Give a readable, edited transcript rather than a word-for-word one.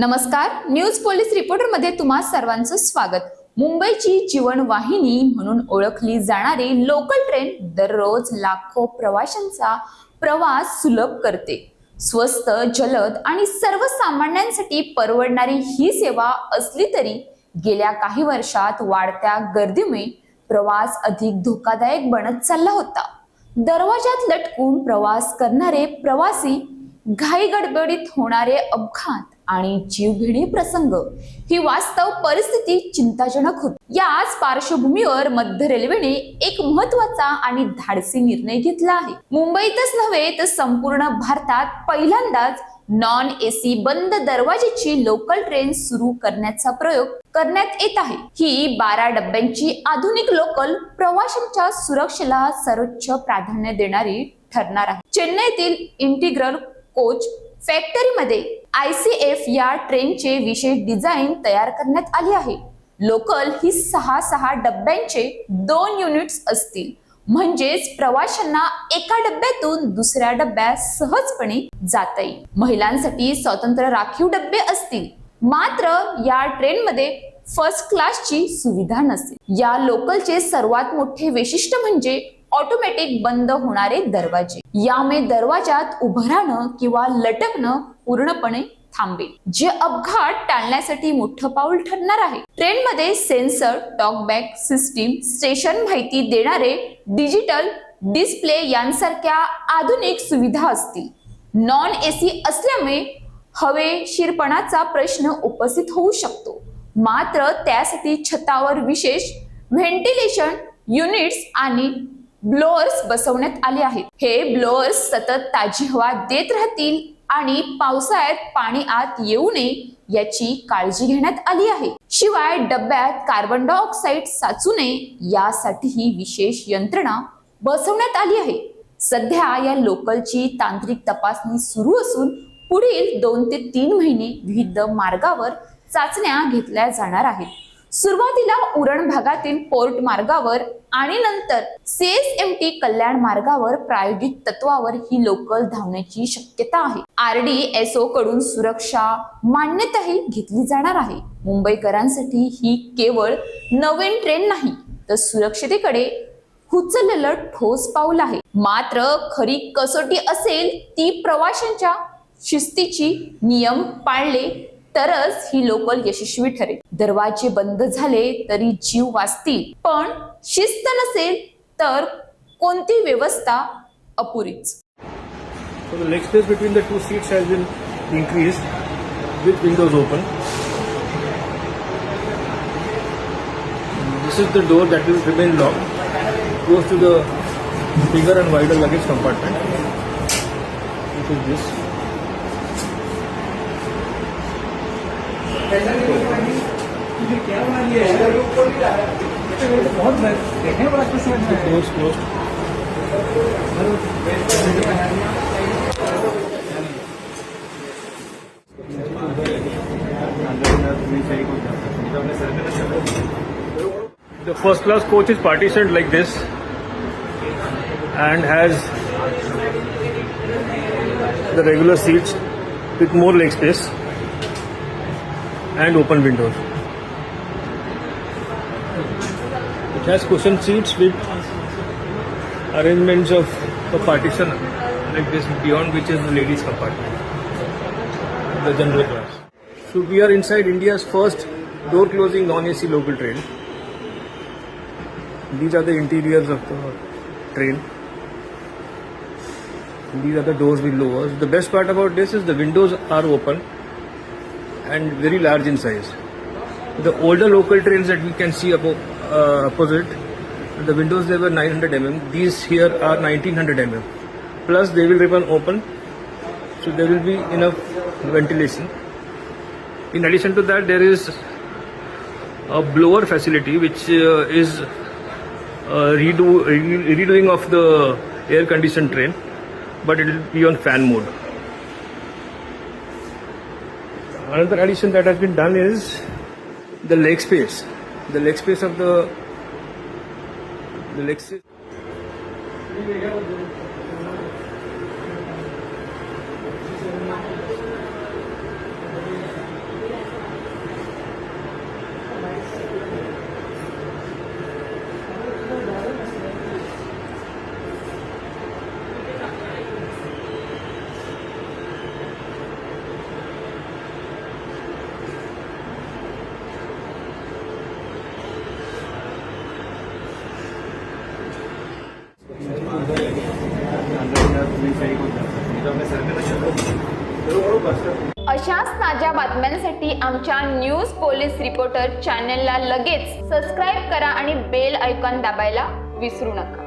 नमस्कार, news police reporter मध्ये तुम्हा सर्वांचं स्वागत। मुंबईची जीवनवाहिनी म्हणून ओळखली जाणारी लोकल ट्रेन दररोज लाखो प्रवाशांचा प्रवास सुलभ करते। स्वस्त, जलद आणि सर्वसामान्यांसाठी परवडणारी ही सेवा असली तरी गेल्या काही वर्षात वाढत्या गर्दीमुळे प्रवास अधिक धोकादायक बनत चालला होता। दरवाजात लटकून प्रवास करणारे प्रवासी, घाई गडबडीत होणारे अपघात आणि जीवघेणी प्रसंग ही वास्तव परिस्थिती चिंताजनक होती। याच पार्श्वभूमीवर मध्य रेल्वेने एक महत्त्वाचा आणि धाडसी निर्णय घेतला आहे। मुंबईतच नव्हे तर संपूर्ण भारतात पहिल्यांदाच नॉन एसी बंद दरवाजेची लोकल ट्रेन सुरू करण्याचा प्रयोग करण्यात येत आहे। ही 12 डब्यांची आधुनिक लोकल प्रवाशांच्या सुरक्षेला सर्वोच्च प्राधान्य देणारी ठरणार आहे। चेन्नईतील इंटिग्रल कोच फॅक्टरीमध्ये ICF या ट्रेनचे विशेष डिझाईन तयार करण्यात आली आहे। लोकल ही 6 डब्यांचे 2 युनिट्स असतील, म्हणजेच प्रवाशांना एका डब्यातून दुसऱ्या डब्यात सहजपणे जाता येईल। महिलांसाठी स्वतंत्र राखीव डबे असतील, मात्र या ट्रेनमध्ये फर्स्ट क्लासची सुविधा नसेल। या लोकलचे सर्वात मोठे वैशिष्ट्य म्हणजे ऑटोमॅटिक बंद होणारे दरवाजे। यामुळे दरवाजात उभं राहणं किंवा लटकणं पूर्णपणे थांबेल, जे अपघात टाळण्यासाठी मोठं पाऊल ठरणार आहे। ट्रेनमध्ये सेन्सर, टॉकबॅक सिस्टीम, स्टेशन माहिती देणारे डिजिटल डिस्प्ले यांसारख्या आधुनिक सुविधा असतील। नॉन एसी असल्यामुळे हवेशीरपणाचा प्रश्न उपस्थित होऊ शकतो, मात्र त्यासाठी छतावर विशेष व्हेंटिलेशन युनिट्स आणि ब्लोअर्स बसवण्यात आले आहेत। हे ब्लोअर्स सतत ताजी हवा देत राहतील आणि पावसाळ्यात पाणी आत येऊ नये याची काळजी घेण्यात आली आहे। शिवाय डब्यात कार्बन डायऑक्साईड साचू नये यासाठी ही विशेष यंत्रणा बसवण्यात आली आहे। सध्या या लोकलची तांत्रिक तपासणी सुरू असून पुढील 2 ते 3 महिने विविध मार्गावर चाचण्या घेतल्या जाणार आहेत। सुरुवातीला उरण भागातील पोर्ट मार्गावर आणि नंतर CSMT कल्याण मार्गावर प्रायोगिक तत्वावर ही लोकल धावण्याची शक्यता आहे। RDSO कडून सुरक्षा मान्यताही घेतली जाणार आहे। मुंबईकरांसाठी ही केवळ नवीन ट्रेन नाही, तर सुरक्षिततेकडे उचललेलं ठोस पाऊल आहे। मात्र खरी कसोटी असेल ती प्रवाशांच्या शिस्तीची। नियम पाळले तरच ही लोकल यशस्वी ठरेल। दरवाजे बंद झाले तरी जीव वाचतील, पण शिस्त नसेल तर कोणती व्यवस्था अपुरीच। So the leg space between the two seats has been increased with windows open. This is the door that will remain locked, goes to the bigger and wider luggage compartment, which is this. Closed. The first class coach is partitioned like this and has the regular seats with more leg space and open windows. It has cushioned seats with arrangements of a partition like this, beyond which is the ladies compartment, the general class. So we are inside India's first door closing non-AC local train. These are the interiors of the train. These are the doors with lowers. The best part about this is the windows are open and very large in size. The older local trains that we can see opposite, the windows they were 900 mm. These here are 1900 mm. Plus they will remain open, so there will be enough ventilation. In addition to that, there is a blower facility which is redoing of the air conditioned train, but it will be on fan mode. Another addition that has been done is the leg space. The leg space of the leg space. अशाच ताज्या बातम्यांसाठी आमच्या news police reporter चॅनलला लगेच subscribe करा आणि bell icon दाबायला विसरू नका.